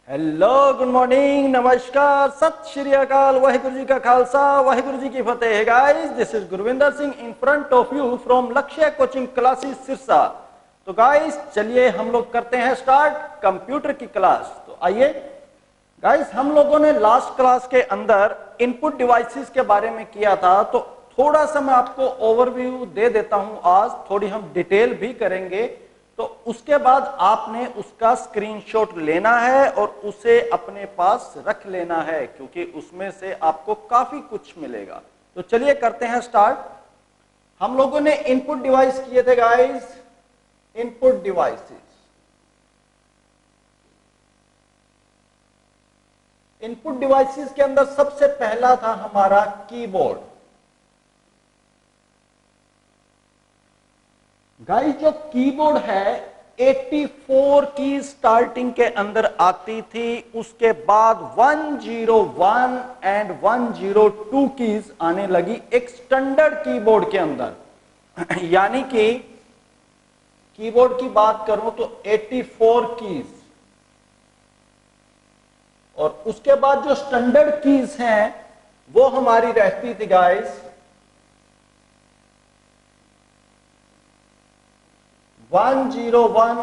Hello, good morning, नमस्कार, सत श्री अकाल, वाहिगुरु जी का खालसा, वाहिगुरु जी की फतेह। Guys, this is Gurvinder Singh in front of you from Lakshya coaching classes Sirsa. तो गाइस, चलिए हम लोग करते हैं स्टार्ट कंप्यूटर की क्लास। तो आइए गाइस, हम लोगों ने लास्ट क्लास के अंदर इनपुट डिवाइसेस के बारे में किया था, तो थोड़ा सा मैं आपको ओवरव्यू दे देता हूं। आज थोड़ी हम डिटेल भी करेंगे, तो उसके बाद आपने उसका स्क्रीनशॉट लेना है और उसे अपने पास रख लेना है, क्योंकि उसमें से आपको काफी कुछ मिलेगा। तो चलिए करते हैं स्टार्ट। हम लोगों ने इनपुट डिवाइस किए थे guys, input devices. Input devices के अंदर सबसे पहला था हमारा कीबोर्ड। गाइस, जो कीबोर्ड है 84 की स्टार्टिंग के अंदर आती थी, उसके बाद 101 एंड 102 कीज आने लगी एक स्टैंडर्ड कीबोर्ड के अंदर। यानी कि कीबोर्ड की बात करूं तो 84 कीज, और उसके बाद जो स्टैंडर्ड कीज हैं वो हमारी रहती थी गाइस 101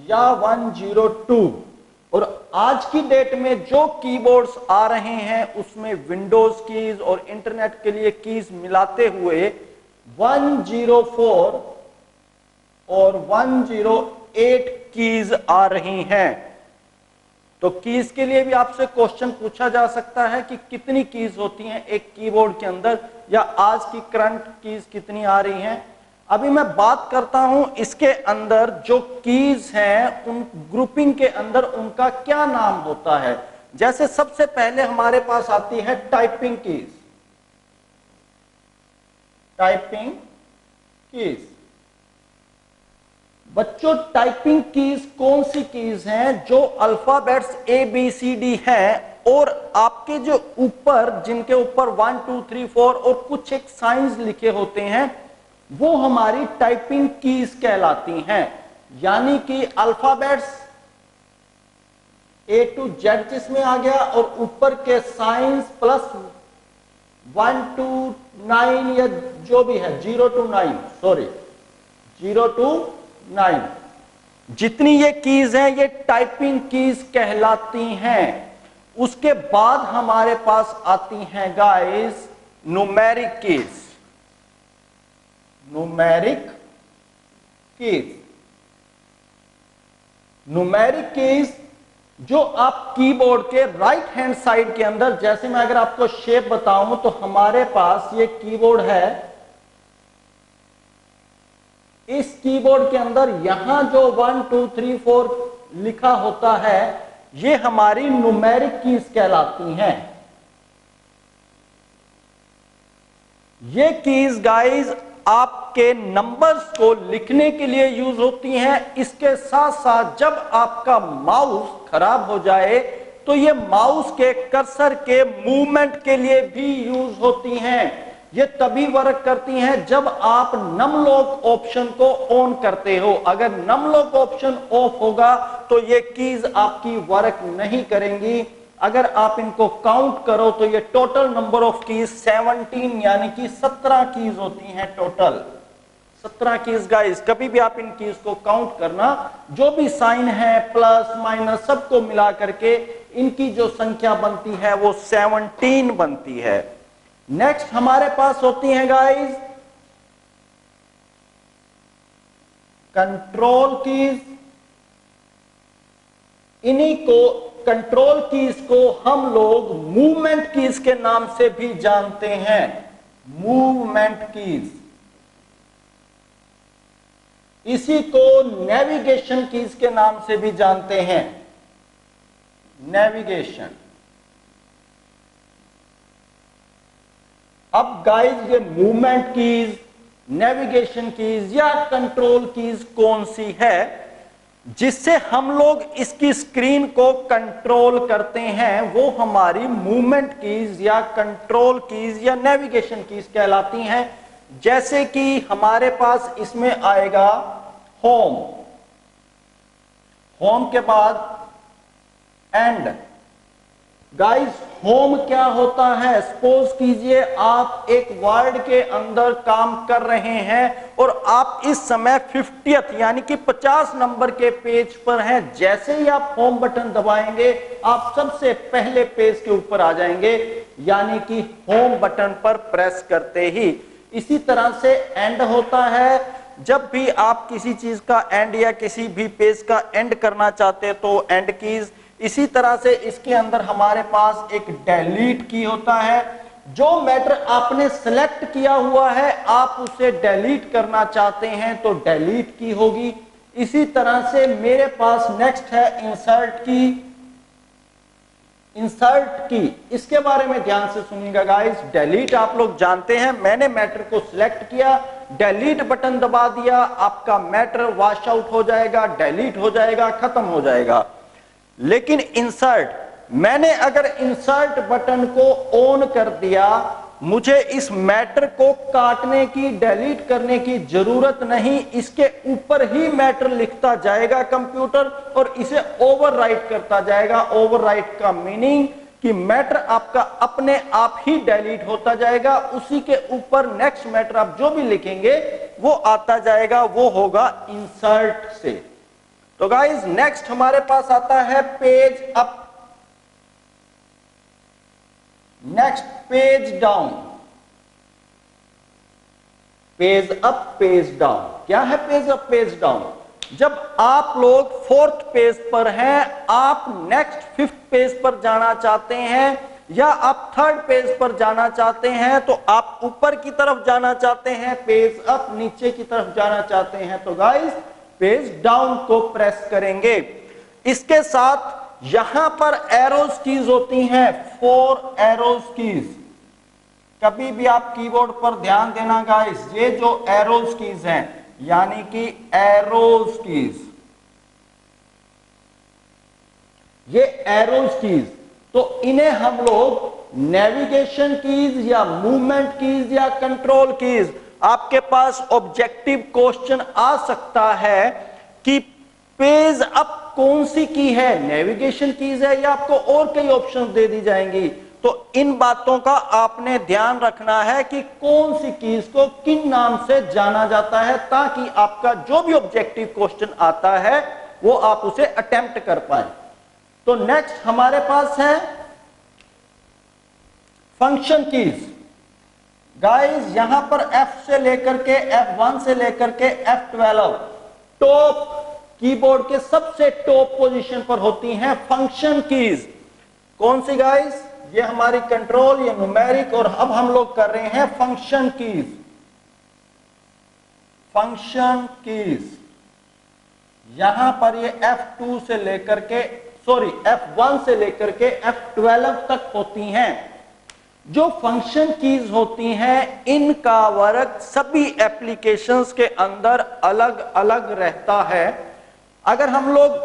या 102। और आज की डेट में जो कीबोर्ड्स आ रहे हैं उसमें विंडोज कीज और इंटरनेट के लिए कीज मिलाते हुए 104 और 108 कीज आ रही हैं। तो कीज के लिए भी आपसे क्वेश्चन पूछा जा सकता है कि कितनी कीज होती हैं एक कीबोर्ड के अंदर, या आज की करंट कीज कितनी आ रही हैं। अभी मैं बात करता हूं इसके अंदर जो कीज हैं उन ग्रुपिंग के अंदर उनका क्या नाम होता है। जैसे सबसे पहले हमारे पास आती है टाइपिंग कीज। टाइपिंग कीज बच्चों, टाइपिंग कीज कौन सी कीज हैं? जो अल्फाबेट्स ABCD है और आपके जो ऊपर, जिनके ऊपर 1 2 3 4 और कुछ एक साइंस लिखे होते हैं, वो हमारी टाइपिंग कीज कहलाती हैं। यानी कि अल्फाबेट्स A to Z जिसमें आ गया, और ऊपर के साइंस प्लस 1 to 9 या जो भी है 0 to 9, सॉरी 0 to 9, जितनी ये कीज हैं ये टाइपिंग कीज कहलाती हैं। उसके बाद हमारे पास आती हैं guys numeric keys. Numeric keys, numeric keys जो आप कीबोर्ड के राइट हैंड साइड के अंदर, जैसे मैं अगर आपको शेप बताऊं तो हमारे पास ये कीबोर्ड है। इस कीबोर्ड के अंदर यहां जो 1 2 3 4 लिखा होता है ये हमारी न्यूमेरिक कीज कहलाती हैं। ये कीज गाइस आपके नंबर्स को लिखने के लिए यूज होती हैं। इसके साथ साथ जब आपका माउस खराब हो जाए तो ये माउस के कर्सर के मूवमेंट के लिए भी यूज होती हैं। ये तभी वर्क करती हैं जब आप नमलॉक ऑप्शन को ऑन करते हो। अगर नमलॉक ऑप्शन ऑफ होगा तो ये कीज आपकी वर्क नहीं करेंगी। अगर आप इनको काउंट करो तो ये टोटल नंबर ऑफ कीज 17 यानी कि 17 कीज होती हैं। Total 17 keys guys. कभी भी आप इन कीज को काउंट करना, जो भी साइन है प्लस माइनस सबको मिला करके इनकी जो संख्या बनती है वो 17 बनती है। नेक्स्ट हमारे पास होती हैं गाइस कंट्रोल कीज। इन्हीं को कंट्रोल कीज को हम लोग मूवमेंट कीज के नाम से भी जानते हैं। मूवमेंट कीज, इसी को नेविगेशन कीज के नाम से भी जानते हैं। नेविगेशन। अब गाइस, ये मूवमेंट कीज, नेविगेशन कीज या कंट्रोल कीज कौन सी है जिससे हम लोग इसकी स्क्रीन को कंट्रोल करते हैं? वो हमारी मूवमेंट कीज या कंट्रोल कीज या नेविगेशन कीज कहलाती हैं। जैसे कि हमारे पास इसमें आएगा होम, होम के बाद एंड गाइस होम क्या होता है? सपोज कीजिए आप एक वर्ड के अंदर काम कर रहे हैं और आप इस समय 50th यानी कि 50 नंबर के पेज पर हैं। जैसे ही आप होम बटन दबाएंगे आप सबसे पहले पेज के ऊपर आ जाएंगे, यानी कि होम बटन पर प्रेस करते ही। इसी तरह से एंड होता है, जब भी आप किसी चीज का एंड या किसी भी पेज का एंड करना चाहते हैं तो एंड कीज। इसी तरह से इसके अंदर हमारे पास एक डिलीट की होता है। जो मैटर आपने सिलेक्ट किया हुआ है आप उसे डिलीट करना चाहते हैं तो डिलीट की होगी। इसी तरह से मेरे पास नेक्स्ट है इंसर्ट की। इंसर्ट की इसके बारे में ध्यान से सुनिएगा गाइस। डिलीट आप लोग जानते हैं, मैंने मैटर को सिलेक्ट किया, डिलीट बटन दबा दिया, आपका मैटर वॉश आउट हो जाएगा, डिलीट हो जाएगा, खत्म हो जाएगा। लेकिन इंसर्ट, मैंने अगर इंसर्ट बटन को ऑन कर दिया, मुझे इस मैटर को काटने की, डिलीट करने की जरूरत नहीं, इसके ऊपर ही मैटर लिखता जाएगा कंप्यूटर और इसे ओवरराइट करता जाएगा। ओवरराइट का मीनिंग कि मैटर आपका अपने आप ही डिलीट होता जाएगा, उसी के ऊपर नेक्स्ट मैटर आप जो भी लिखेंगे वो आता जाएगा, वो होगा इंसर्ट से। तो गाइस नेक्स्ट हमारे पास आता है page up, next page down. Page up page down क्या है? पेज अप पेज डाउन, जब आप लोग 4th पेज पर हैं, आप नेक्स्ट 5th पेज पर जाना चाहते हैं या आप 3rd पेज पर जाना चाहते हैं, तो आप ऊपर की तरफ जाना चाहते हैं, पेज अप, नीचे की तरफ जाना चाहते हैं तो गाइस पेज डाउन को प्रेस करेंगे। इसके साथ यहां पर एरोज कीज होती हैं, 4 एरोज कीज। कभी भी आप कीबोर्ड पर ध्यान देना गाइस, ये जो एरोज कीज हैं यानी कि एरोज कीज, ये एरोज कीज, तो इन्हें हम लोग नेविगेशन कीज या मूवमेंट कीज या कंट्रोल कीज, आपके पास ऑब्जेक्टिव क्वेश्चन आ सकता है कि पेज अप कौन सी की है, नेविगेशन कीज है या आपको और कई ऑप्शन दे दी जाएंगी। तो इन बातों का आपने ध्यान रखना है कि कौन सी कीज को किन नाम से जाना जाता है, ताकि आपका जो भी ऑब्जेक्टिव क्वेश्चन आता है वो आप उसे अटेम्प्ट कर पाए। तो नेक्स्ट हमारे पास है फंक्शन कीज। गाइस यहां पर F से लेकर के F1 से लेकर के F12 टॉप, कीबोर्ड के सबसे टॉप पोजीशन पर होती हैं फंक्शन कीज। कौन सी गाइस? ये हमारी कंट्रोल, ये न्यूमेरिक, और अब हम लोग कर रहे हैं फंक्शन कीज। फंक्शन कीज यहां पर ये F2 से लेकर के F1 से लेकर के F12 तक होती हैं। जो फंक्शन कीज होती हैं इनका वर्क सभी एप्लीकेशंस के अंदर अलग अलग रहता है। अगर हम लोग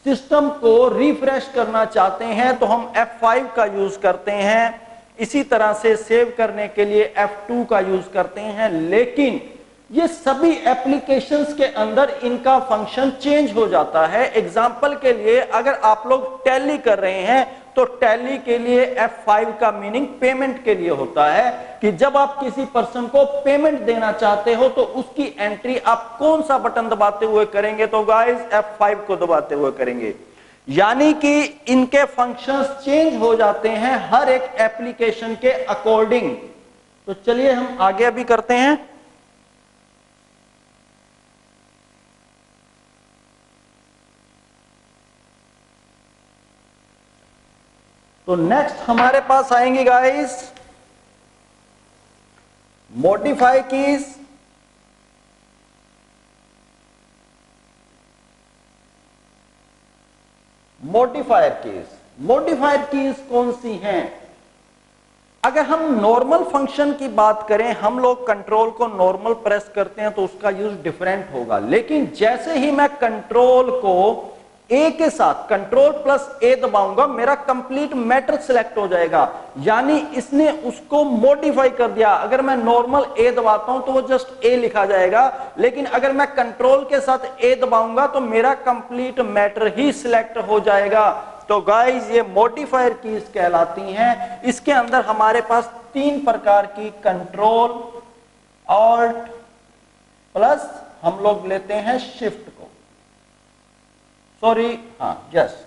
सिस्टम को रिफ्रेश करना चाहते हैं तो हम F5 का यूज करते हैं, इसी तरह से सेव करने के लिए F2 का यूज करते हैं। लेकिन ये सभी एप्लीकेशंस के अंदर इनका फंक्शन चेंज हो जाता है। एग्जाम्पल के लिए अगर आप लोग टैली कर रहे हैं तो टैली के लिए F5 का मीनिंग पेमेंट के लिए होता है कि जब आप किसी पर्सन को पेमेंट देना चाहते हो तो उसकी एंट्री आप कौन सा बटन दबाते हुए करेंगे, तो गाइस F5 को दबाते हुए करेंगे। यानी कि इनके फंक्शंस चेंज हो जाते हैं हर एक एप्लीकेशन के अकॉर्डिंग। तो चलिए हम आगे अभी करते हैं। तो नेक्स्ट हमारे पास आएंगे guys modify keys. Modifier keys, modifier keys कौन सी हैं? अगर हम नॉर्मल फंक्शन की बात करें, हम लोग कंट्रोल को नॉर्मल प्रेस करते हैं तो उसका यूज डिफरेंट होगा। लेकिन जैसे ही मैं कंट्रोल को ए के साथ कंट्रोल प्लस ए दबाऊंगा, मेरा कंप्लीट मैटर सिलेक्ट हो जाएगा, यानी इसने उसको मॉडिफाई कर दिया। अगर मैं नॉर्मल ए दबाता हूं तो वो जस्ट ए लिखा जाएगा, लेकिन अगर मैं कंट्रोल के साथ ए दबाऊंगा तो मेरा कंप्लीट मैटर ही सिलेक्ट हो जाएगा। तो गाइस ये मॉडिफायर कीज कहलाती हैं। इसके अंदर हमारे पास 3 प्रकार की कंट्रोल, ऑल्ट प्लस हम लोग लेते हैं शिफ्ट को, सॉरी हाँ यस,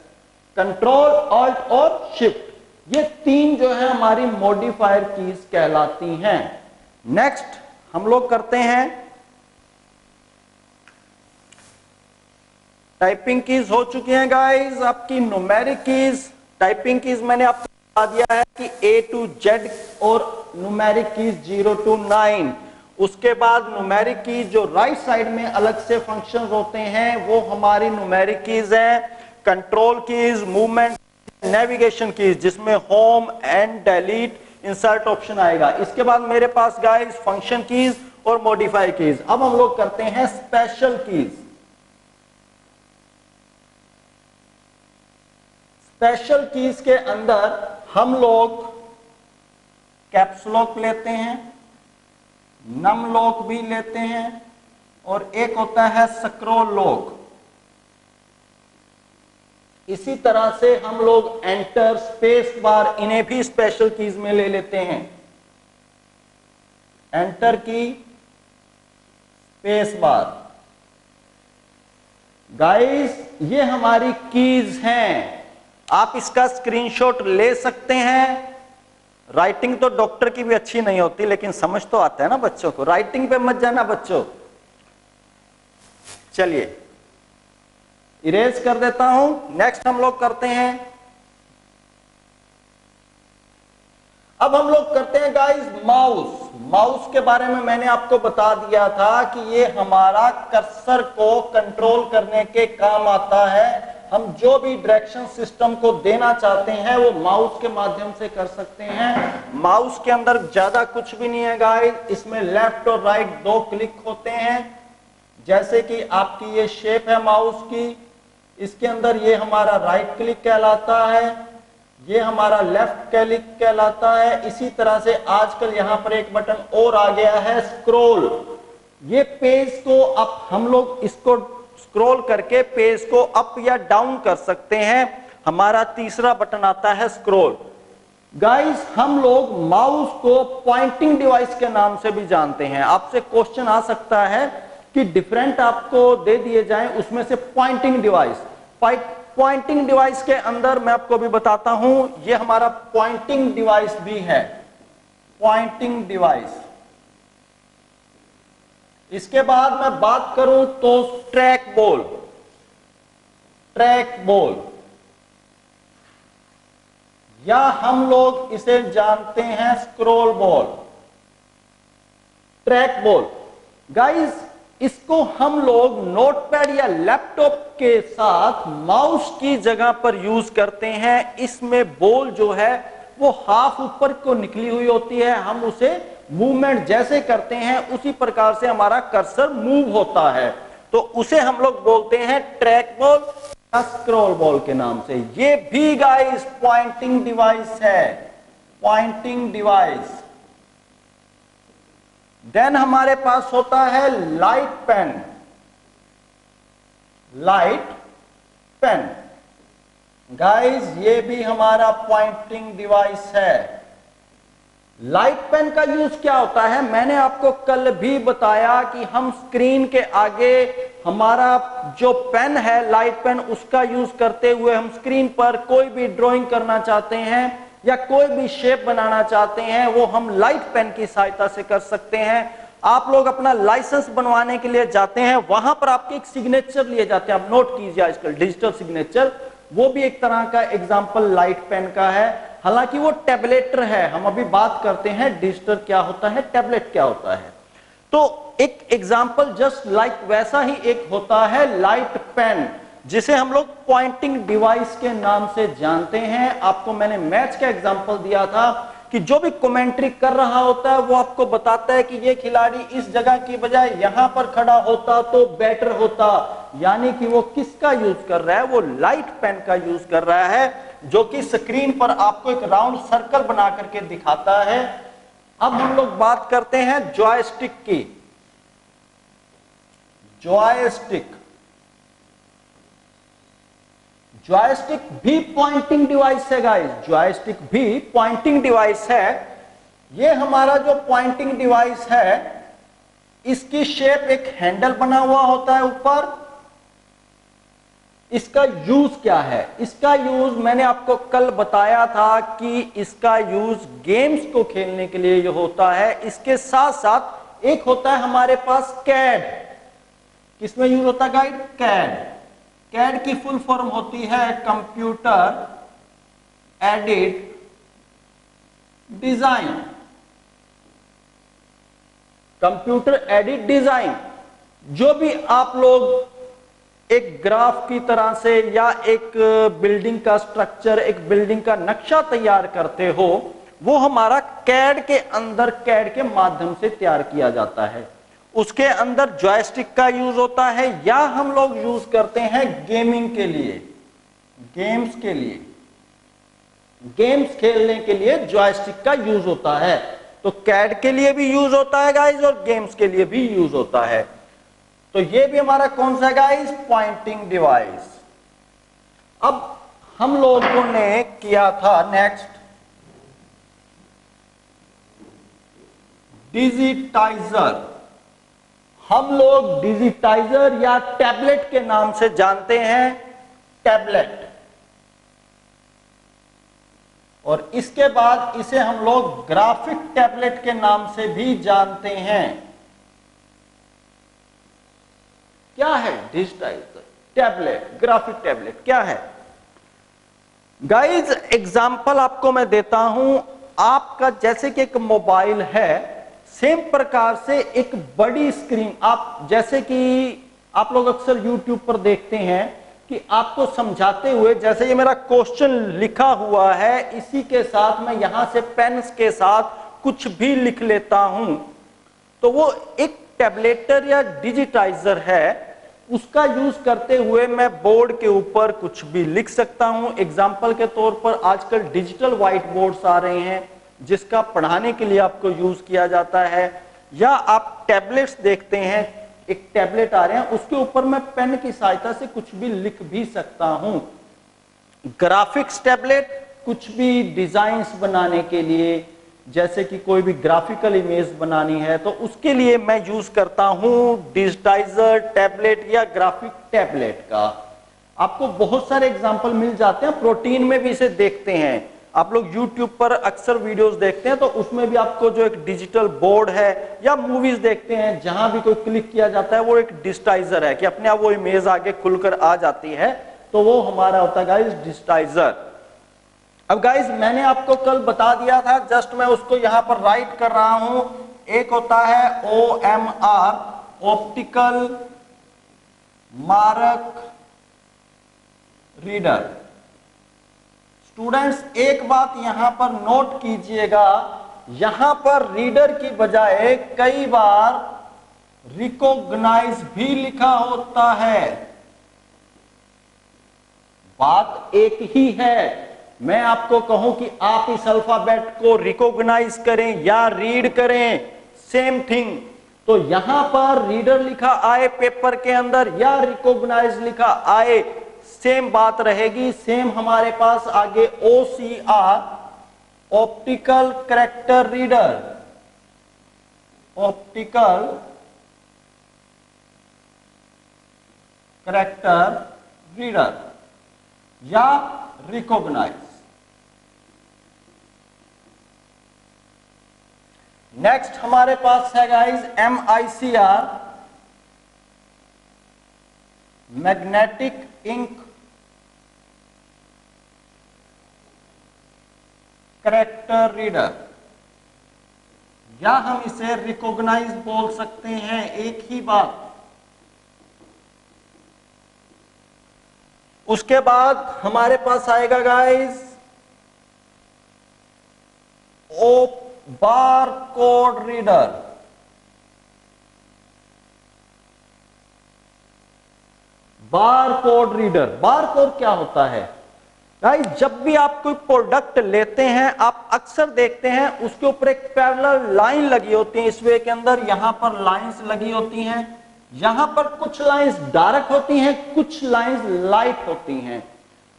कंट्रोल, ऑल्ट और शिफ्ट, ये 3 जो है हमारी मॉडिफायर कीज कहलाती हैं। नेक्स्ट हम लोग करते हैं टाइपिंग कीज। हो चुकी हैं गाइस आपकी न्यूमेरिक कीज। टाइपिंग कीज मैंने आपको बता दिया है कि A to Z और न्यूमेरिक कीज 0 to 9। उसके बाद न्यूमेरिक कीज जो राइट साइड में अलग से फंक्शंस होते हैं वो हमारी न्यूमेरिक कीज है। Control keys, movement, navigation keys जिसमें home end delete insert option आएगा। इसके बाद मेरे पास गाइस फंक्शन कीज और मॉडिफायर कीज। अब हम लोग करते हैं स्पेशल कीज। स्पेशल कीज के अंदर हम लोग कैप्स लॉक लेते हैं, नम लॉक भी लेते हैं और एक होता है स्क्रॉल लॉक। इसी तरह से हम लोग एंटर, स्पेस बार, इन्हें भी स्पेशल कीज में ले लेते हैं। एंटर की, स्पेस बार। गाइस ये हमारी कीज हैं, आप इसका स्क्रीनशॉट ले सकते हैं। राइटिंग तो डॉक्टर की भी अच्छी नहीं होती लेकिन समझ तो आता है ना बच्चों को, राइटिंग पे मत जाना बच्चों। चलिए इरेज कर देता हूं। नेक्स्ट हम लोग करते हैं, अब हम लोग करते हैं गाइस माउस। माउस के बारे में मैंने आपको बता दिया था कि ये हमारा कर्सर को कंट्रोल करने के काम आता है। हम जो भी डायरेक्शन सिस्टम को देना चाहते हैं वो माउस के माध्यम से कर सकते हैं। माउस के अंदर ज्यादा कुछ भी नहीं है गाइस, इसमें लेफ्ट और राइट 2 क्लिक होते हैं। जैसे कि आपकी ये शेप है माउस की, इसके अंदर ये हमारा राइट क्लिक कहलाता है, ये हमारा लेफ्ट क्लिक कहलाता है। इसी तरह से आजकल यहां पर एक बटन और आ गया है स्क्रॉल। ये पेज को अब हम लोग इसको स्क्रॉल करके पेज को अप या डाउन कर सकते हैं। हमारा तीसरा बटन आता है स्क्रॉल। गाइस हम लोग माउस को पॉइंटिंग डिवाइस के नाम से भी जानते हैं। आपसे क्वेश्चन आ सकता है कि डिफरेंट आपको दे दिए जाएं, उसमें से पॉइंटिंग डिवाइस, पॉइंटिंग डिवाइस के अंदर मैं आपको भी बताता हूं, ये हमारा पॉइंटिंग डिवाइस भी है, पॉइंटिंग डिवाइस। इसके बाद मैं बात करूं तो ट्रैक बॉल, ट्रैक बॉल या हम लोग इसे जानते हैं scroll ball, track ball. Guys इसको हम लोग नोटपैड या लैपटॉप के साथ माउस की जगह पर यूज करते हैं। इसमें बॉल जो है वो हाफ ऊपर को निकली हुई होती है, हम उसे मूवमेंट जैसे करते हैं उसी प्रकार से हमारा कर्सर मूव होता है, तो उसे हम लोग बोलते हैं ट्रैक बॉल या स्क्रॉल बॉल के नाम से। ये भी गाइस पॉइंटिंग डिवाइस है, पॉइंटिंग डिवाइस। देन हमारे पास होता है light pen, light pen. Guys ये भी हमारा पॉइंटिंग डिवाइस है। लाइट पेन का यूज क्या होता है, मैंने आपको कल भी बताया कि हम स्क्रीन के आगे हमारा जो पेन है लाइट पेन, उसका यूज करते हुए हम स्क्रीन पर कोई भी ड्राइंग करना चाहते हैं या कोई भी शेप बनाना चाहते हैं वो हम लाइट पेन की सहायता से कर सकते हैं। आप लोग अपना लाइसेंस बनवाने के लिए जाते हैं, वहां पर आपके एक सिग्नेचर लिए जाते हैं, आप नोट कीजिए आजकल डिजिटल सिग्नेचर, वो भी एक तरह का एग्जाम्पल लाइट पेन का है। हालांकि वो टैबलेटर है, हम अभी बात करते हैं डिजिटल क्या होता है, टैबलेट क्या होता है। तो एक एग्जाम्पल जस्ट लाइक वैसा ही एक होता है लाइट पेन, जिसे हम लोग पॉइंटिंग डिवाइस के नाम से जानते हैं। आपको मैंने मैच का एग्जाम्पल दिया था कि जो भी कमेंट्री कर रहा होता है वो आपको बताता है कि ये खिलाड़ी इस जगह की बजाय यहां पर खड़ा होता तो बेटर होता, यानी कि वो किसका यूज कर रहा है, वो लाइट पेन का यूज कर रहा है, जो कि स्क्रीन पर आपको एक राउंड सर्कल बना करके दिखाता है। अब हम लोग बात करते हैं जॉयस्टिक की, जॉयस्टिक। जॉयस्टिक भी पॉइंटिंग डिवाइस है गाइस, जॉयस्टिक भी पॉइंटिंग डिवाइस है। ये हमारा जो पॉइंटिंग डिवाइस है इसकी शेप एक हैंडल बना हुआ होता है ऊपर। इसका यूज क्या है? इसका यूज मैंने आपको कल बताया था कि इसका यूज गेम्स को खेलने के लिए होता है। इसके साथ साथ एक होता है हमारे पास कैड। किसमें यूज होता है गाइड? कैड। कैड की फुल फॉर्म होती है computer aided design. Computer edit design. जो भी आप लोग एक ग्राफ की तरह से या एक बिल्डिंग का स्ट्रक्चर, एक बिल्डिंग का नक्शा तैयार करते हो, वो हमारा कैड के अंदर, कैड के माध्यम से तैयार किया जाता है। उसके अंदर जॉयस्टिक का यूज होता है, या हम लोग यूज करते हैं गेमिंग के लिए, गेम्स के लिए, गेम्स खेलने के लिए जॉयस्टिक का यूज होता है। तो कैड के लिए भी यूज होता है गाइस और गेम्स के लिए भी यूज होता है। तो ये भी हमारा कौन सा गाइस? Pointing device. अब हम लोगों ने किया था नेक्स्ट डिजिटाइजर। हम लोग डिजिटाइजर या टैबलेट के नाम से जानते हैं, टैबलेट। और इसके बाद इसे हम लोग ग्राफिक टैबलेट के नाम से भी जानते हैं। क्या है डिजिटाइजर, टैबलेट, ग्राफिक टैबलेट क्या है गाइज? एग्जाम्पल आपको मैं देता हूं। आपका जैसे कि एक मोबाइल है, सेम प्रकार से एक बड़ी स्क्रीन, आप जैसे कि आप लोग अक्सर YouTube पर देखते हैं कि आपको समझाते हुए, जैसे ये मेरा क्वेश्चन लिखा हुआ है, इसी के साथ मैं यहां से पेन के साथ कुछ भी लिख लेता हूं, तो वो एक टैबलेटर या डिजिटाइजर है। उसका यूज करते हुए मैं बोर्ड के ऊपर कुछ भी लिख सकता हूं। एग्जाम्पल के तौर पर आजकल डिजिटल व्हाइट बोर्ड्स आ रहे हैं जिसका पढ़ाने के लिए आपको यूज किया जाता है, या आप टैबलेट्स देखते हैं, एक टैबलेट आ रहे हैं, उसके ऊपर मैं पेन की सहायता से कुछ भी लिख भी सकता हूं। ग्राफिक्स टैबलेट, कुछ भी डिजाइन्स बनाने के लिए, जैसे कि कोई भी ग्राफिकल इमेज बनानी है तो उसके लिए मैं यूज करता हूं डिजिटाइजर टैबलेट या ग्राफिक टैबलेट का। आपको बहुत सारे एग्जांपल मिल जाते हैं, प्रोटीन में भी इसे देखते हैं आप लोग। YouTube पर अक्सर वीडियोस देखते हैं तो उसमें भी आपको जो एक डिजिटल बोर्ड है, या मूवीज देखते हैं जहां भी कोई क्लिक किया जाता है वो एक डिजिटाइजर है कि अपने आप वो इमेज आगे खुलकर आ जाती है, तो वो हमारा होता है गाइस डिजिटाइजर। अब गाइस मैंने आपको कल बता दिया था, जस्ट मैं उसको यहां पर राइट कर रहा हूं। एक होता है OMR, optical mark reader. Students एक बात यहां पर नोट कीजिएगा, यहां पर रीडर की बजाय कई बार रिकॉग्नाइज भी लिखा होता है। बात एक ही है। मैं आपको कहूं कि आप इस अल्फाबेट को रिकॉग्नाइज करें या रीड करें, सेम थिंग। तो यहां पर रीडर लिखा आए पेपर के अंदर या रिकॉग्नाइज लिखा आए, सेम बात रहेगी। सेम हमारे पास आगे OCR, optical character reader, optical character reader या रिकॉग्नाइज। नेक्स्ट हमारे पास है guys MICR, magnetic ink character reader, या हम इसे रिकॉग्नाइज बोल सकते हैं, एक ही बात। उसके बाद हमारे पास आएगा guys bar code reader. Bar code reader, bar code क्या होता है गाइस? जब भी आप कोई प्रोडक्ट लेते हैं, आप अक्सर देखते हैं उसके ऊपर एक पैरेलल लाइन लगी होती है। इस वे के अंदर यहां पर लाइंस लगी होती हैं, यहां पर कुछ लाइंस डार्क होती हैं, कुछ लाइंस लाइट होती हैं।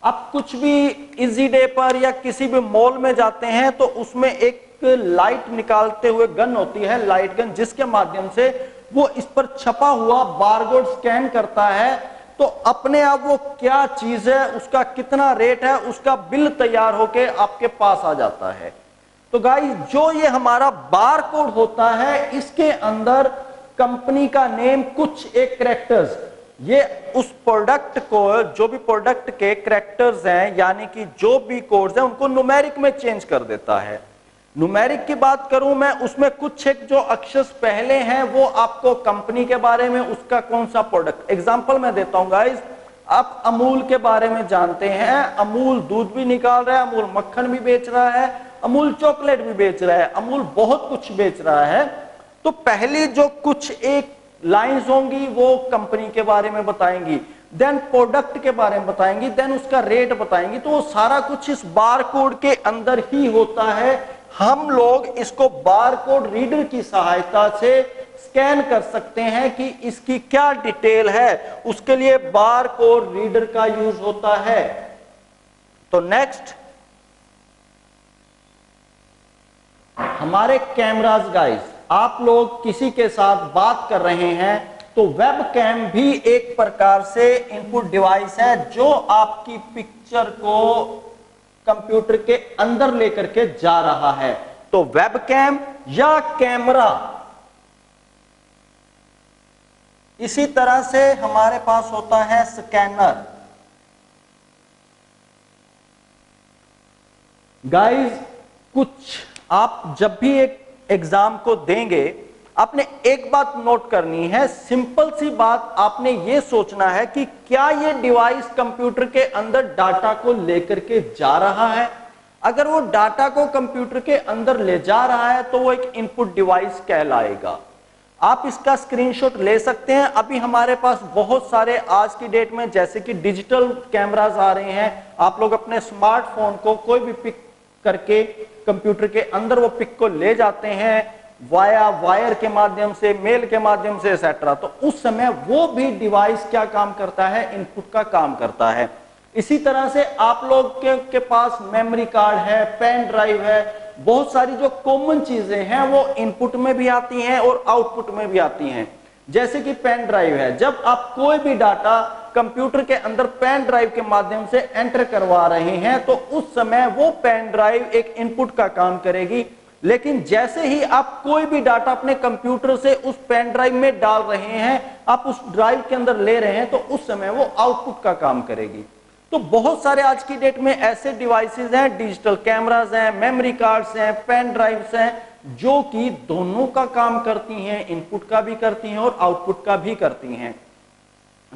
आप कुछ भी इजी डे पर या किसी भी मॉल में जाते हैं तो उसमें एक लाइट निकालते हुए गन होती है, लाइट गन, जिसके माध्यम से वो इस पर छपा हुआ बारकोड स्कैन करता है, तो अपने आप वो क्या चीज है, उसका कितना रेट है, उसका बिल तैयार होके आपके पास आ जाता है। तो गाइस जो ये हमारा बारकोड होता है, इसके अंदर कंपनी का नेम, कुछ एक कैरेक्टर्स, ये उस प्रोडक्ट को, जो भी प्रोडक्ट के कैरेक्टर्स हैं, यानी कि जो भी कोड्स हैं, उनको न्यूमेरिक में चेंज कर देता है। न्यूमेरिक की बात करूं मैं, उसमें कुछ एक जो अक्षर पहले हैं वो आपको कंपनी के बारे में, उसका कौन सा प्रोडक्ट, एग्जांपल मैं देता हूं गाइस। आप अमूल के बारे में जानते हैं, अमूल दूध भी निकाल रहा है, अमूल मक्खन भी बेच रहा है, अमूल चॉकलेट भी बेच रहा है, अमूल बहुत कुछ बेच रहा है। तो पहले जो कुछ एक लाइंस होंगी वो कंपनी के बारे में बताएंगी, देन प्रोडक्ट के बारे में बताएंगी, देन उसका रेट बताएंगी। तो वो सारा कुछ इस बारकोड के अंदर ही होता है। हम लोग इसको बारकोड रीडर की सहायता से स्कैन कर सकते हैं कि इसकी क्या डिटेल है, उसके लिए बारकोड रीडर का यूज होता है। तो नेक्स्ट हमारे कैमरास गाइस, आप लोग किसी के साथ बात कर रहे हैं तो वेब कैम भी एक प्रकार से इनपुट डिवाइस है जो आपकी पिक्चर को कंप्यूटर के अंदर लेकर के जा रहा है। तो वेब कैम या कैमरा, इसी तरह से हमारे पास होता है स्कैनर। गाइस कुछ आप जब भी एक एग्जाम को देंगे, आपने एक बात नोट करनी है, सिंपल सी बात, आपने ये सोचना है कि क्या ये डिवाइस कंप्यूटर के अंदर डाटा को लेकर के जा रहा है। अगर वो डाटा को कंप्यूटर के अंदर ले जा रहा है तो वो एक इनपुट डिवाइस कहलाएगा। आप इसका स्क्रीनशॉट ले सकते हैं। अभी हमारे पास बहुत सारे आज की डेट में जैसे कि डिजिटल कैमरास आ रहे हैं, आप लोग अपने स्मार्टफोन को कोई भी पिक करके कंप्यूटर के अंदर वो पिक को ले जाते हैं वाया वायर के माध्यम से, मेल के माध्यम से एक्सेट्रा। तो उस समय वो भी डिवाइस क्या काम करता है, इनपुट का काम करता है। इसी तरह से आप लोग के पास मेमोरी कार्ड है, पेन ड्राइव है, बहुत सारी जो कॉमन चीजें हैं वो इनपुट में भी आती हैं और आउटपुट में भी आती हैं। जैसे कि पेन ड्राइव है, जब आप कोई भी डाटा कंप्यूटर के अंदर पेन ड्राइव के माध्यम से एंटर करवा रहे हैं तो उस समय वो पेन ड्राइव एक इनपुट का काम करेगी। लेकिन जैसे ही आप कोई भी डाटा अपने कंप्यूटर से उस पेन ड्राइव में डाल रहे हैं, आप उस ड्राइव के अंदर ले रहे हैं, तो उस समय वो आउटपुट का काम करेगी। तो बहुत सारे आज की डेट में ऐसे डिवाइसेस हैं, डिजिटल कैमरास हैं, मेमोरी कार्ड्स हैं, पेन ड्राइव्स हैं, जो कि दोनों का काम करती हैं, इनपुट का भी करती हैं और आउटपुट का भी करती हैं।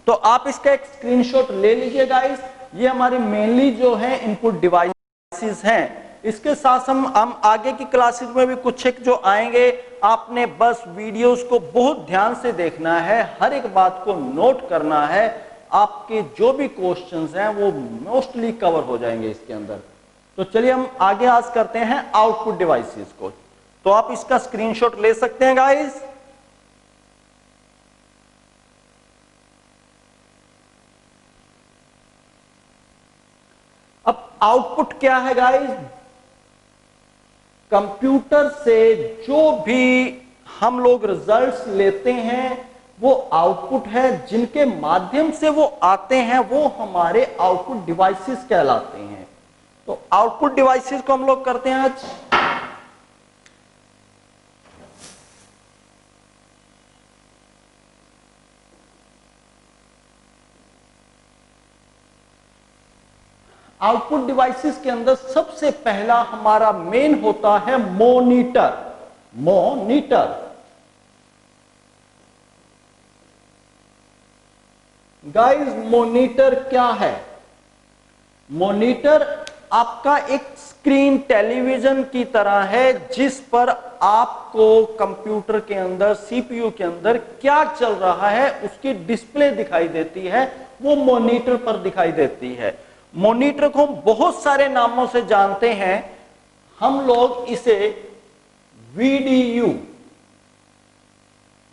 तो आप इसका एक स्क्रीनशॉट ले लीजिए गाइस। ये हमारी मेनली जो है इनपुट डिवाइसेस हैं। इसके साथ हम आगे की क्लासेस में भी कुछ एक जो आएंगे, आपने बस वीडियोस को बहुत ध्यान से देखना है, हर एक बात को नोट करना है। आपके जो भी क्वेश्चंस हैं वो मोस्टली कवर हो जाएंगे इसके अंदर। तो चलिए हम आगे आज करते हैं आउटपुट डिवाइसेस को। तो आप इसका स्क्रीनशॉट ले सकते हैं गाइस। अब आउटपुट क्या है गाइस? कंप्यूटर से जो भी हम लोग रिजल्ट्स लेते हैं वो आउटपुट है, जिनके माध्यम से वो आते हैं वो हमारे आउटपुट डिवाइसेस कहलाते हैं। तो आउटपुट डिवाइसेस को हम लोग करते हैं आज। आउटपुट डिवाइसेस के अंदर सबसे पहला हमारा मेन होता है मॉनिटर। मॉनिटर गाइस, मॉनिटर क्या है? मॉनिटर आपका एक स्क्रीन टेलीविजन की तरह है, जिस पर आपको कंप्यूटर के अंदर, सीपीयू के अंदर क्या चल रहा है उसकी डिस्प्ले दिखाई देती है, वो मॉनिटर पर दिखाई देती है। मॉनिटर को हम बहुत सारे नामों से जानते हैं। हम लोग इसे वीडीयू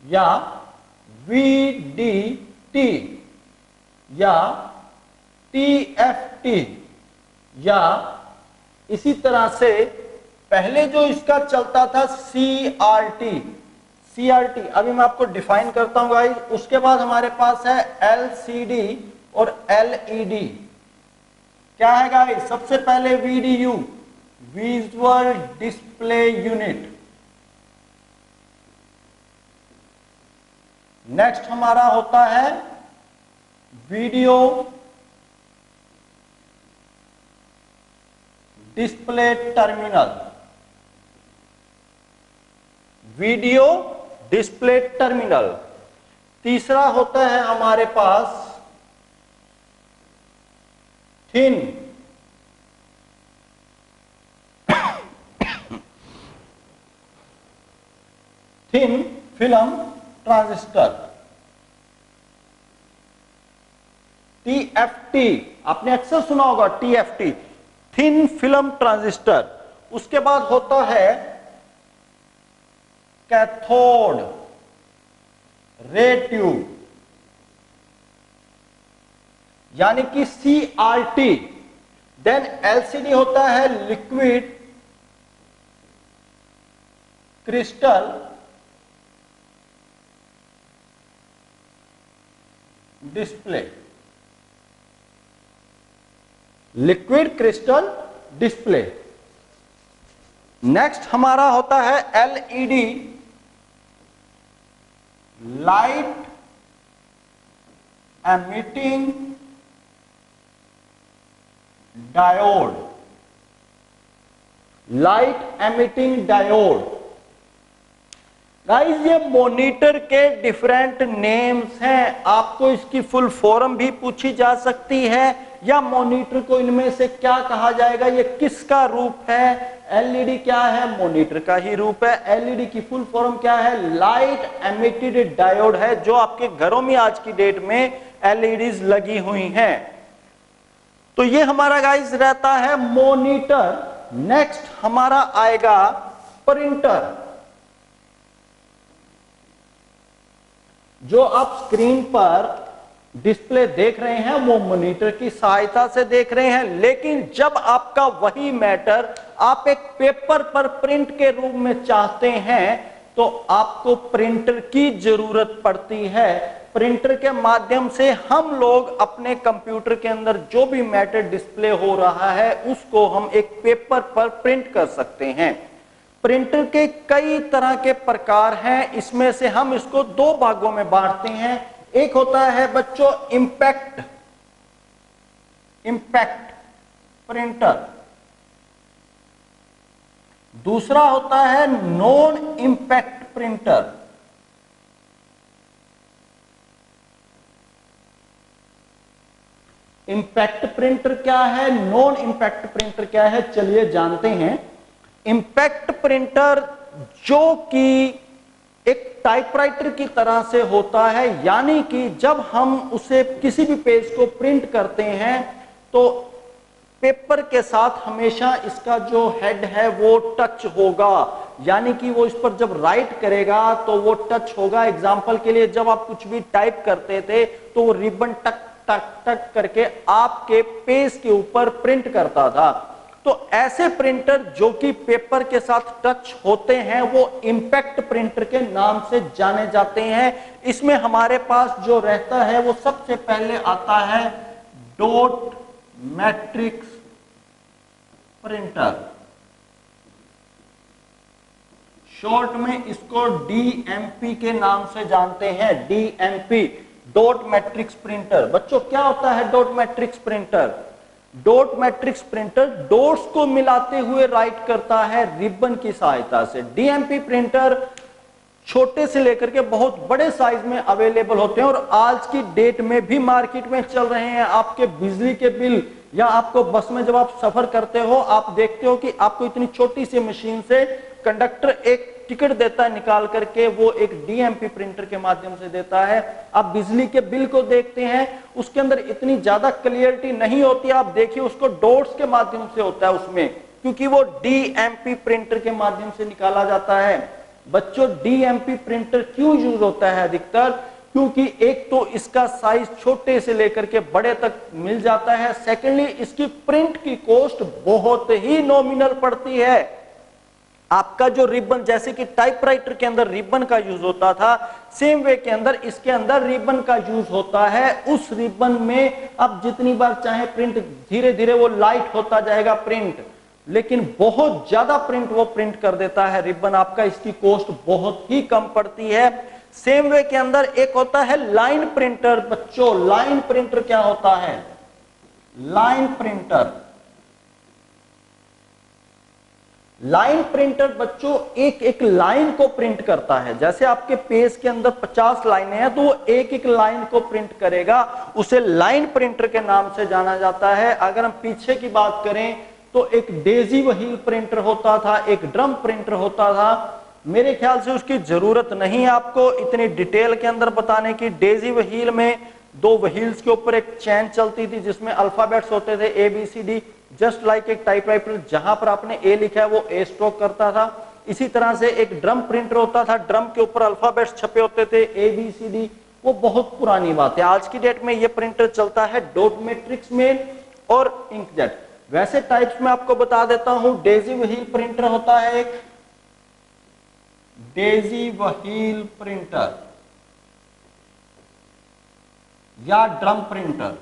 या वीडीटी या TFT, या इसी तरह से पहले जो इसका चलता था CRT, अभी मैं आपको डिफाइन करता हूं गाइस। उसके बाद हमारे पास है LCD और LED। क्या है गाइस? सबसे पहले VDU, visual display unit. Next हमारा होता है video display terminal, video display terminal. तीसरा होता है हमारे पास थिन फिल्म ट्रांजिस्टर, TFT। आपने अक्सर सुना होगा TFT, थिन फिल्म ट्रांजिस्टर। उसके बाद होता है कैथोड रे ट्यूब, यानी कि CRT। देन LCD होता है liquid crystal display, liquid crystal display. Next हमारा होता है LED, light emitting diode, light emitting diode. Guys ये मॉनिटर के डिफरेंट नेम्स हैं, आपको इसकी फुल फॉर्म भी पूछी जा सकती है, या मॉनिटर को इनमें से क्या कहा जाएगा, ये किसका रूप है। LED क्या है? मॉनिटर का ही रूप है। LED की फुल फॉर्म क्या है? लाइट एमिटेड डायोड है, जो आपके घरों में आज की डेट में LEDs लगी हुई हैं। तो ये हमारा गाइस रहता है मॉनिटर। नेक्स्ट हमारा आएगा प्रिंटर। जो आप स्क्रीन पर डिस्प्ले देख रहे हैं वो मॉनिटर की सहायता से देख रहे हैं, लेकिन जब आपका वही मैटर आप एक पेपर पर प्रिंट के रूप में चाहते हैं तो आपको प्रिंटर की जरूरत पड़ती है। प्रिंटर के माध्यम से हम लोग अपने कंप्यूटर के अंदर जो भी मैटर डिस्प्ले हो रहा है उसको हम एक पेपर पर प्रिंट कर सकते हैं। प्रिंटर के कई तरह के प्रकार हैं, इसमें से हम इसको दो भागों में बांटते हैं। एक होता है बच्चों इंपैक्ट प्रिंटर, दूसरा होता है non impact printer. Impact printer क्या है, नॉन इंपैक्ट प्रिंटर क्या है, चलिए जानते हैं। इंपैक्ट प्रिंटर जो कि एक टाइपराइटर की तरह से होता है, यानी कि जब हम उसे किसी भी पेज को प्रिंट करते हैं तो पेपर के साथ हमेशा इसका जो हेड है वो टच होगा, यानी कि वो इस पर जब राइट करेगा तो वो टच होगा। एग्जाम्पल के लिए जब आप कुछ भी टाइप करते थे तो वो रिबन टक टक टक करके आपके पेज के ऊपर प्रिंट करता था। तो ऐसे प्रिंटर जो कि पेपर के साथ टच होते हैं वो इंपैक्ट प्रिंटर के नाम से जाने जाते हैं। इसमें हमारे पास जो रहता है वो सबसे पहले आता है डॉट मैट्रिक्स प्रिंटर, शॉर्ट में इसको DMP के नाम से जानते हैं, DMP डॉट मैट्रिक्स प्रिंटर। बच्चों क्या होता है dot matrix printer? Dot matrix printer dots को मिलाते हुए राइट करता है रिबन की सहायता से। DMP प्रिंटर छोटे से लेकर के बहुत बड़े साइज में अवेलेबल होते हैं और आज की डेट में भी मार्केट में चल रहे हैं। आपके बिजली के बिल या आपको बस में जब आप सफर करते हो आप देखते हो कि आपको इतनी छोटी सी मशीन से कंडक्टर एक टिकट देता है निकाल करके, वो एक DMP प्रिंटर के माध्यम से देता है। आप बिजली के बिल को देखते हैं, उसके अंदर इतनी ज्यादा क्लियरिटी नहीं होती, आप देखिए उसको डॉट्स के माध्यम से होता है उसमें, क्योंकि वो DMP प्रिंटर के माध्यम से निकाला जाता है। बच्चों DMP प्रिंटर क्यों यूज होता है अधिकतर? क्योंकि एक तो इसका साइज छोटे से लेकर के बड़े तक मिल जाता है, सेकेंडली इसकी प्रिंट की कॉस्ट बहुत ही नॉमिनल पड़ती है। आपका जो रिबन, जैसे कि टाइपराइटर के अंदर रिबन का यूज होता था, सेम वे के अंदर इसके अंदर रिबन का यूज होता है। उस रिबन में आप जितनी बार चाहे प्रिंट, धीरे धीरे वो लाइट होता जाएगा प्रिंट, लेकिन बहुत ज्यादा प्रिंट वो प्रिंट कर देता है रिबन आपका, इसकी कॉस्ट बहुत ही कम पड़ती है। सेम वे के अंदर एक होता है लाइन प्रिंटर। बच्चों लाइन प्रिंटर क्या होता है? लाइन प्रिंटर, लाइन प्रिंटर बच्चों एक एक लाइन को प्रिंट करता है। जैसे आपके पेज के अंदर 50 लाइनें हैं तो वो एक एक लाइन को प्रिंट करेगा, उसे लाइन प्रिंटर के नाम से जाना जाता है। अगर हम पीछे की बात करें तो एक डेजी व्हील प्रिंटर होता था, एक ड्रम प्रिंटर होता था। मेरे ख्याल से उसकी जरूरत नहीं है आपको इतनी डिटेल के अंदर बताने की। डेजी व्हील में 2 व्हील्स के ऊपर एक चैन चलती थी जिसमें अल्फाबेट्स होते थे ABCD, जस्ट लाइक एक टाइपराइटर, जहां पर आपने ए लिखा है वो ए स्ट्रोक करता था। इसी तरह से एक ड्रम प्रिंटर होता था, ड्रम के ऊपर अल्फाबेट्स छपे होते थे ABCD। वो बहुत पुरानी बात है। आज की डेट में ये प्रिंटर चलता है डॉट मैट्रिक्स में और इंकजेट। वैसे टाइप्स में आपको बता देता हूं, डेजी व्हील प्रिंटर होता है एक, डेजी व्हील प्रिंटर या ड्रम प्रिंटर।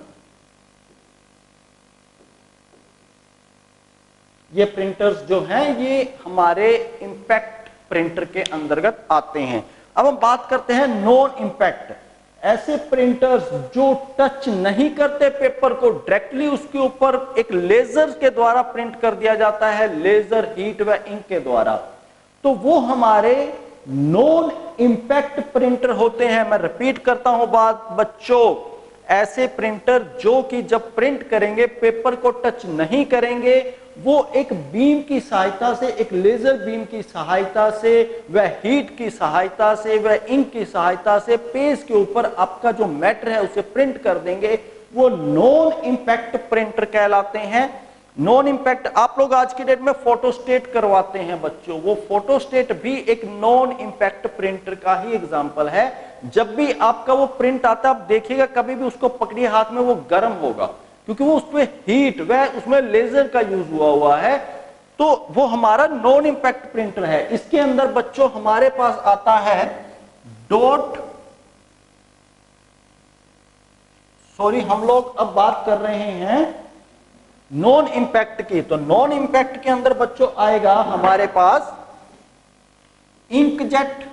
ये प्रिंटर्स जो हैं ये हमारे इंपैक्ट प्रिंटर के अंतर्गत आते हैं। अब हम बात करते हैं नॉन इंपैक्ट, ऐसे प्रिंटर्स जो टच नहीं करते पेपर को, डायरेक्टली उसके ऊपर एक लेजर के द्वारा प्रिंट कर दिया जाता है, लेजर हीट व इंक के द्वारा, तो वो हमारे नॉन इंपैक्ट प्रिंटर होते हैं। मैं रिपीट करता हूं बात बच्चों, ऐसे प्रिंटर जो कि जब प्रिंट करेंगे पेपर को टच नहीं करेंगे, वो एक बीम की सहायता से, एक लेजर बीम की सहायता से, वह हीट की सहायता से, वह इंक की सहायता से पेज के ऊपर आपका जो मैटर है उसे प्रिंट कर देंगे। वो नॉन इंपैक्ट प्रिंटर कहलाते हैं। नॉन इंपैक्ट, आप लोग आज की डेट में फोटोस्टेट करवाते हैं बच्चों, वो फोटोस्टेट भी एक नॉन इंपैक्ट प्रिंटर का ही एग्जांपल है। जब भी आपका वो प्रिंट आता है, आप देखिएगा कभी भी उसको पकड़िए हाथ में, वो गर्म होगा क्योंकि वो उसमें हीट व उसमें लेजर का यूज हुआ है, तो वो हमारा नॉन इंपैक्ट प्रिंटर है। इसके अंदर बच्चों हमारे पास आता है डॉट, सॉरी हम लोग अब बात कर रहे हैं नॉन इंपैक्ट की। तो नॉन इंपैक्ट के अंदर बच्चों आएगा हमारे पास इंकजेट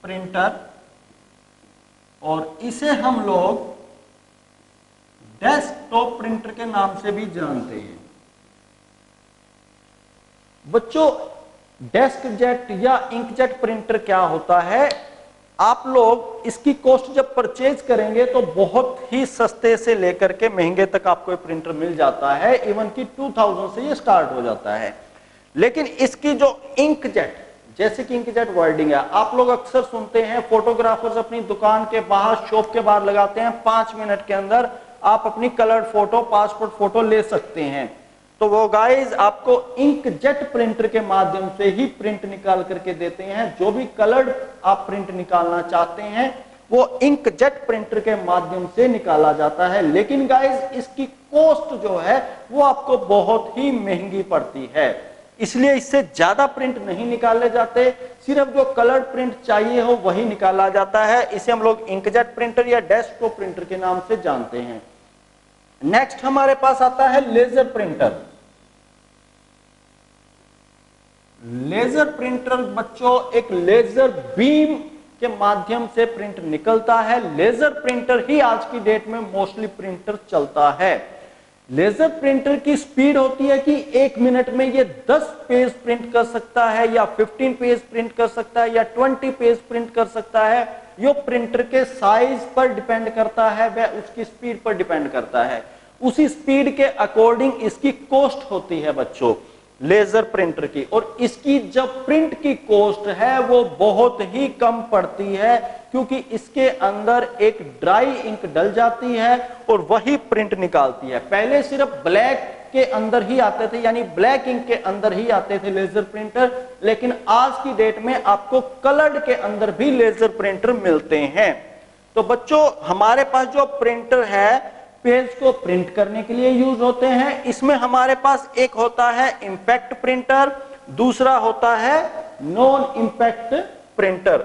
प्रिंटर, और इसे हम लोग डेस्कटॉप प्रिंटर के नाम से भी जानते हैं। बच्चों डेस्कजेट या इंकजेट प्रिंटर क्या होता है? आप लोग इसकी कॉस्ट जब परचेज करेंगे तो बहुत ही सस्ते से लेकर के महंगे तक आपको ये प्रिंटर मिल जाता है, इवन कि 2000 से ये स्टार्ट हो जाता है। लेकिन इसकी जो इंकजेट, जैसे कि इंकजेट वर्डिंग है, आप लोग अक्सर सुनते हैं फोटोग्राफर्स अपनी दुकान के बाहर, शॉप के बाहर लगाते हैं 5 मिनट के अंदर आप अपनी कलर्ड फोटो, पासपोर्ट फोटो ले सकते हैं। तो वो गाइज आपको इंकजेट प्रिंटर के माध्यम से ही प्रिंट निकाल करके देते हैं। जो भी कलर्ड आप प्रिंट निकालना चाहते हैं वो इंकजेट प्रिंटर के माध्यम से निकाला जाता है। लेकिन गाइज इसकी कॉस्ट जो है वो आपको बहुत ही महंगी पड़ती है, इसलिए इससे ज्यादा प्रिंट नहीं निकाले जाते, सिर्फ जो कलर्ड प्रिंट चाहिए हो वही निकाला जाता है। इसे हम लोग इंकजेट प्रिंटर या डेस्कटॉप प्रिंटर के नाम से जानते हैं। नेक्स्ट हमारे पास आता है लेजर प्रिंटर। लेजर प्रिंटर बच्चों एक लेजर बीम के माध्यम से प्रिंट निकलता है। लेजर प्रिंटर ही आज की डेट में मोस्टली प्रिंटर चलता है। लेजर प्रिंटर की स्पीड होती है कि 1 मिनट में ये 10 पेज प्रिंट कर सकता है, या 15 पेज प्रिंट कर सकता है, या 20 पेज प्रिंट कर सकता है। यो प्रिंटर के साइज पर डिपेंड करता है, वह उसकी स्पीड पर डिपेंड करता है। उसी स्पीड के अकॉर्डिंग इसकी कॉस्ट होती है बच्चों लेजर प्रिंटर की, और इसकी जब प्रिंट की कॉस्ट है वो बहुत ही कम पड़ती है, क्योंकि इसके अंदर एक ड्राई इंक डल जाती है और वही प्रिंट निकालती है। पहले सिर्फ ब्लैक के अंदर ही आते थे, यानी ब्लैक इंक के अंदर ही आते थे लेजर प्रिंटर, लेकिन आज की डेट में आपको कलर्ड के अंदर भी लेजर प्रिंटर मिलते हैं। तो बच्चों हमारे पास जो प्रिंटर है पेज को प्रिंट करने के लिए यूज होते हैं। इसमें हमारे पास एक होता है इंपैक्ट प्रिंटर, दूसरा होता है non impact printer.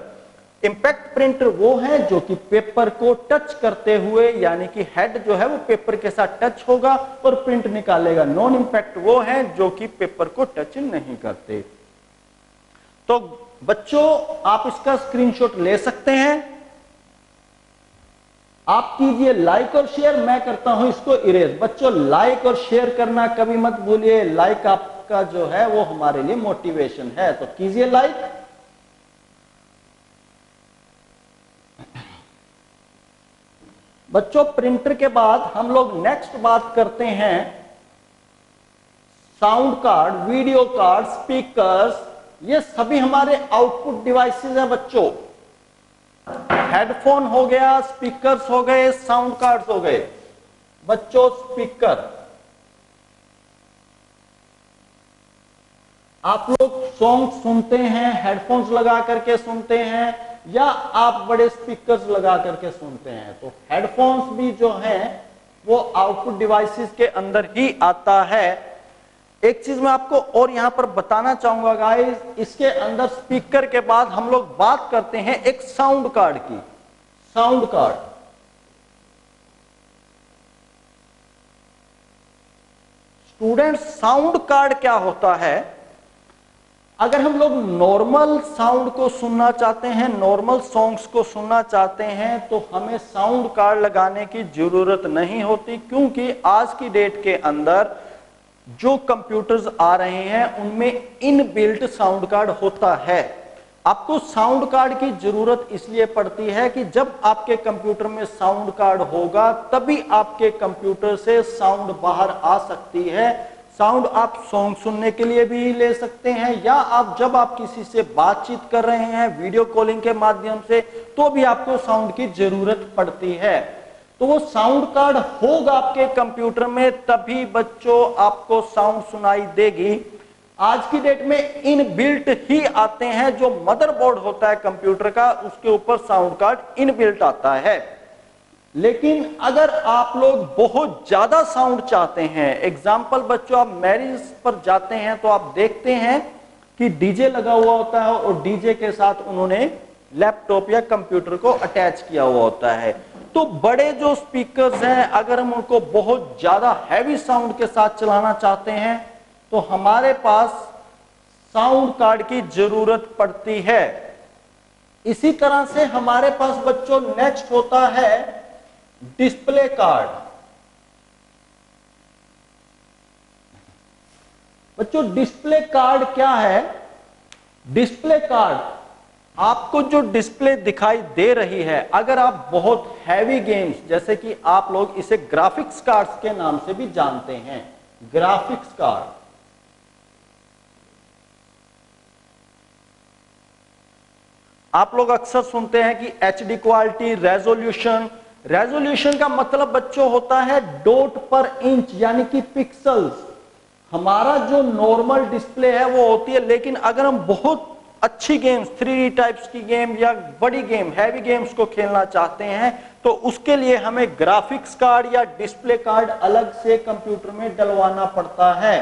Impact printer वो है जो कि पेपर को टच करते हुए, यानी कि हेड जो है वो पेपर के साथ टच होगा और प्रिंट निकालेगा। नॉन इंपैक्ट वो है जो कि पेपर को टच नहीं करते। तो बच्चों आप इसका स्क्रीनशॉट ले सकते हैं। आप कीजिए लाइक और शेयर, मैं करता हूं इसको इरेज। बच्चों लाइक और शेयर करना कभी मत भूलिए, लाइक आपका जो है वो हमारे लिए मोटिवेशन है। तो कीजिए लाइक। बच्चों प्रिंटर के बाद हम लोग नेक्स्ट बात करते हैं sound card, video card, speakers, ये सभी हमारे आउटपुट डिवाइसेस हैं बच्चों। हेडफोन हो गया, स्पीकर्स हो गए, साउंड कार्ड्स हो गए। बच्चों स्पीकर, आप लोग सॉन्ग सुनते हैं हेडफोन्स लगा करके सुनते हैं या आप बड़े स्पीकर्स लगा करके सुनते हैं? तो हेडफोन्स भी जो हैं वो आउटपुट डिवाइसेस के अंदर ही आता है। एक चीज मैं आपको और यहां पर बताना चाहूंगा गाइस, इसके अंदर स्पीकर के बाद हम लोग बात करते हैं एक साउंड कार्ड की। Sound card, student sound card क्या होता है? अगर हम लोग नॉर्मल साउंड को सुनना चाहते हैं, नॉर्मल सॉन्ग्स को सुनना चाहते हैं, तो हमें साउंड कार्ड लगाने की जरूरत नहीं होती, क्योंकि आज की डेट के अंदर जो कंप्यूटर्स आ रहे हैं उनमें इनबिल्ट साउंड कार्ड होता है। आपको साउंड कार्ड की जरूरत इसलिए पड़ती है कि जब आपके कंप्यूटर में साउंड कार्ड होगा तभी आपके कंप्यूटर से साउंड बाहर आ सकती है। साउंड आप सॉन्ग सुनने के लिए भी ले सकते हैं, या आप जब आप किसी से बातचीत कर रहे हैं वीडियो कॉलिंग के माध्यम से, तो भी आपको साउंड की जरूरत पड़ती है। तो वो साउंड कार्ड होगा आपके कंप्यूटर में, तभी बच्चों आपको साउंड सुनाई देगी। आज की डेट में इनबिल्ट ही आते हैं, जो मदरबोर्ड होता है कंप्यूटर का उसके ऊपर साउंड कार्ड इनबिल्ट आता है। लेकिन अगर आप लोग बहुत ज्यादा साउंड चाहते हैं, एग्जाम्पल बच्चों आप मैरिज पर जाते हैं तो आप देखते हैं कि डीजे लगा हुआ होता है और डीजे के साथ उन्होंने लैपटॉप या कंप्यूटर को अटैच किया हुआ होता है। तो बड़े जो स्पीकर्स हैं अगर हम उनको बहुत ज्यादा हैवी साउंड के साथ चलाना चाहते हैं तो हमारे पास साउंड कार्ड की जरूरत पड़ती है। इसी तरह से हमारे पास बच्चों नेक्स्ट होता है डिस्प्ले कार्ड। बच्चों डिस्प्ले कार्ड क्या है? डिस्प्ले कार्ड आपको जो डिस्प्ले दिखाई दे रही है, अगर आप बहुत हैवी गेम्स, जैसे कि आप लोग इसे ग्राफिक्स कार्ड्स के नाम से भी जानते हैं, ग्राफिक्स कार्ड, आप लोग अक्सर सुनते हैं कि एचडी क्वालिटी, रेजोल्यूशन। रेजोल्यूशन का मतलब बच्चों होता है डॉट पर इंच, यानी कि पिक्सल्स। हमारा जो नॉर्मल डिस्प्ले है वो होती है, लेकिन अगर हम बहुत अच्छी गेम्स, 3D टाइप्स की गेम या बड़ी गेम, हैवी गेम्स को खेलना चाहते हैं तो उसके लिए हमें ग्राफिक्स कार्ड या डिस्प्ले कार्ड अलग से कंप्यूटर में डलवाना पड़ता है।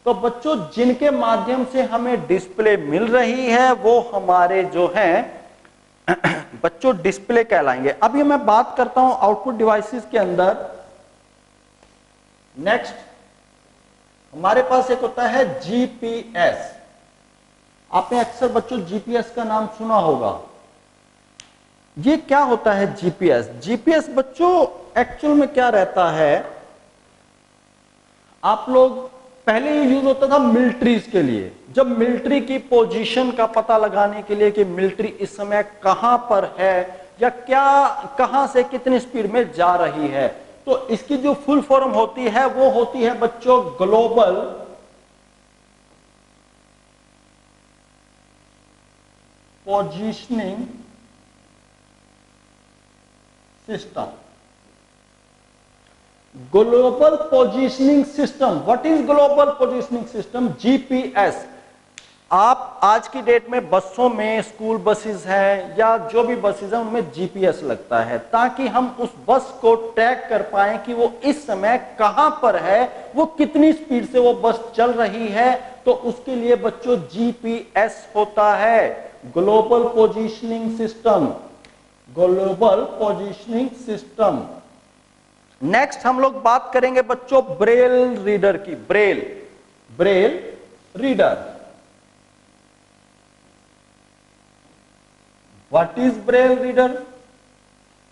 तो बच्चों जिनके माध्यम से हमें डिस्प्ले मिल रही है वो हमारे जो हैं बच्चों डिस्प्ले कहलाएंगे। अब ये मैं बात करता हूं आउटपुट डिवाइसेस के अंदर। नेक्स्ट हमारे पास एक होता है जीपीएस। आपने अक्सर बच्चों जीपीएस का नाम सुना होगा। ये क्या होता है जीपीएस? जीपीएस बच्चों एक्चुअल में क्या रहता है, आप लोग पहले ये यूज होता था मिलिट्रीज के लिए, जब मिलिट्री की पोजीशन का पता लगाने के लिए कि मिलिट्री इस समय कहां पर है या क्या कहां से कितनी स्पीड में जा रही है, तो इसकी जो फुल फॉर्म होती है वो होती है बच्चों global positioning system. Global positioning system. What is global positioning system? GPS. आप आज की डेट में बसों में, स्कूल बसेस हैं या जो भी बसेस हैं, उनमें जीपीएस लगता है ताकि हम उस बस को ट्रैक कर पाए कि वो इस समय कहां पर है, वो कितनी स्पीड से वो बस चल रही है। तो उसके लिए बच्चों जीपीएस होता है, global positioning system. Global positioning system. Next हम लोग बात करेंगे बच्चों ब्रेल रीडर की। Braille reader. What is Braille reader?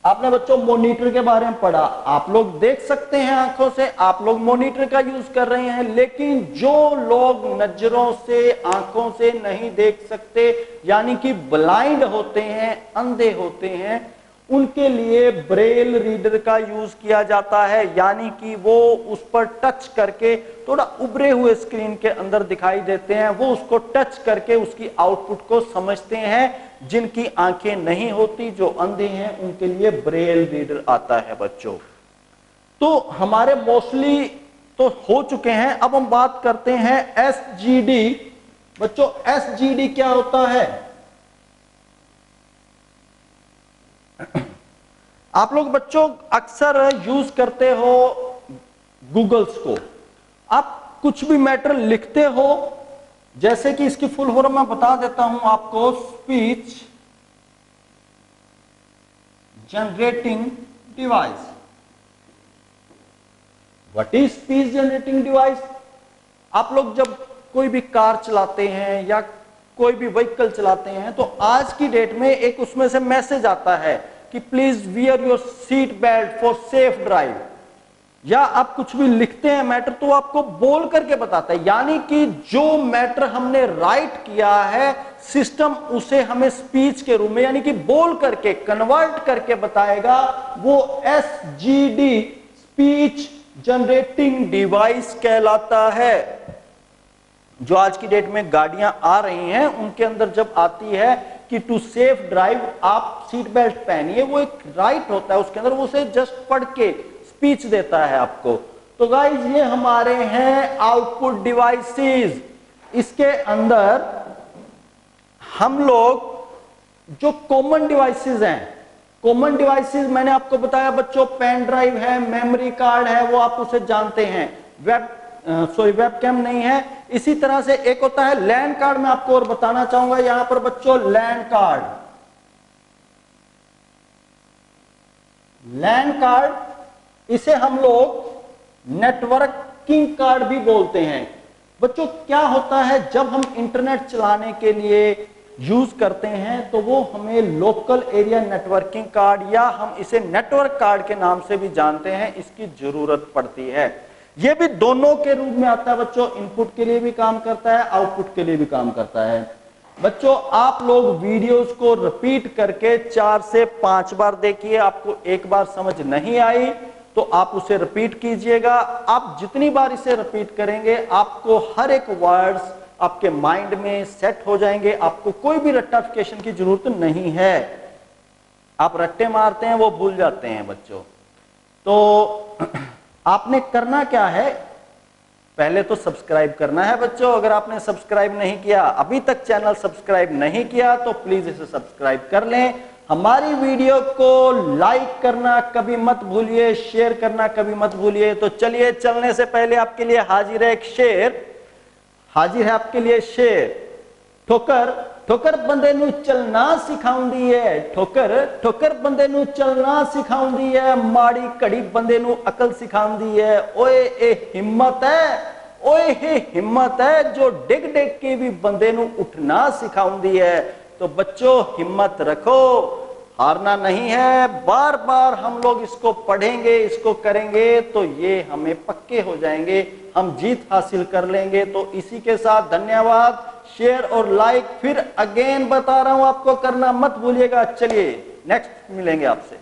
आपने बच्चों मॉनिटर के बारे में पढ़ा, आप लोग देख सकते हैं आंखों से, आप लोग मॉनिटर का यूज कर रहे हैं, लेकिन जो लोग नजरों से, आंखों से नहीं देख सकते, यानी कि ब्लाइंड होते हैं, अंधे होते हैं, उनके लिए ब्रेल रीडर का यूज किया जाता है। यानी कि वो उस पर टच करके, थोड़ा उभरे हुए स्क्रीन के अंदर दिखाई देते हैं, वो उसको टच करके उसकी आउटपुट को समझते हैं। जिनकी आंखें नहीं होती, जो अंधे हैं, उनके लिए ब्रेल रीडर आता है बच्चों। तो हमारे मोस्टली तो हो चुके हैं। अब हम बात करते हैं एसजीडी। बच्चों एसजीडी क्या होता है? आप लोग बच्चों अक्सर यूज करते हो गूगल्स को। आप कुछ भी मैटर लिखते हो, जैसे कि इसकी फुल फॉर्म मैं बता देता हूं आपको, speech generating device. What is speech generating device? आप लोग जब कोई भी कार चलाते हैं या कोई भी व्हीकल चलाते हैं, तो आज की डेट में एक उसमें से मैसेज आता है कि please wear your seat belt for safe drive. या आप कुछ भी लिखते हैं मैटर, तो आपको बोल करके बताता है। यानी कि जो मैटर हमने राइट किया है, सिस्टम उसे हमें स्पीच के रूप में, यानी कि बोल करके कन्वर्ट करके बताएगा। वो एसजीडी, स्पीच जनरेटिंग डिवाइस कहलाता है। जो आज की डेट में गाड़ियां आ रही हैं, उनके अंदर जब आती है कि टू सेफ ड्राइव आप सीट बेल्ट पहनिए, वो एक राइट होता है उसके अंदर, वो उसे जस्ट पढ़ के स्पीच देता है आपको। तो गाइज ये हमारे हैं आउटपुट डिवाइसेस। इसके अंदर हम लोग जो कॉमन डिवाइसेस हैं, कॉमन डिवाइसेस मैंने आपको बताया बच्चों, पेन ड्राइव है, मेमोरी कार्ड है, वो आप उसे जानते हैं। वेबकैम नहीं है। इसी तरह से एक होता है लैंड कार्ड। मैं आपको और बताना चाहूंगा यहां पर बच्चों, लैंड कार्ड। लैंड कार्ड, इसे हम लोग नेटवर्किंग कार्ड भी बोलते हैं। बच्चों क्या होता है, जब हम इंटरनेट चलाने के लिए यूज करते हैं, तो वो हमें लोकल एरिया नेटवर्किंग कार्ड, या हम इसे नेटवर्क कार्ड के नाम से भी जानते हैं, इसकी जरूरत पड़ती है। ये भी दोनों के रूप में आता है बच्चों, इनपुट के लिए भी काम करता है, आउटपुट के लिए भी काम करता है। बच्चों आप लोग वीडियोस को रिपीट करके 4 से 5 बार देखिए। आपको एक बार समझ नहीं आई तो आप उसे रिपीट कीजिएगा। आप जितनी बार इसे रिपीट करेंगे, आपको हर एक वर्ड्स आपके माइंड में सेट हो जाएंगे। आपको कोई भी रट्टाफिकेशन की जरूरत नहीं है। आप रट्टे मारते हैं, वो भूल जाते हैं बच्चों। तो आपने करना क्या है, पहले तो सब्सक्राइब करना है बच्चों। अगर आपने सब्सक्राइब नहीं किया, अभी तक चैनल सब्सक्राइब नहीं किया, तो प्लीज इसे सब्सक्राइब कर लें। हमारी वीडियो को लाइक करना कभी मत भूलिए, शेयर करना कभी मत भूलिए। तो चलिए, चलने से पहले आपके लिए हाजिर है एक शेर, हाजिर है आपके लिए शेर। ठोकर ठोकर बंदे नू चलना सिखाउंदी है, ठोकर ठोकर बंदे नू चलना सिखाउंदी है, माड़ी घड़ी बंदे नू अकल सिखाउंदी है। ओए ए हिम्मत है, ओए हे हिम्मत है, जो डिग डिग के भी बंदे नू उठना सिखाउंदी है। तो बच्चों हिम्मत रखो, हारना नहीं है। बार बार हम लोग इसको पढ़ेंगे, इसको करेंगे, तो ये हमें पक्के हो जाएंगे, हम जीत हासिल कर लेंगे। तो इसी के साथ धन्यवाद। शेयर और लाइक फिर अगेन बता रहा हूं आपको, करना मत भूलिएगा। चलिए नेक्स्ट मिलेंगे आपसे।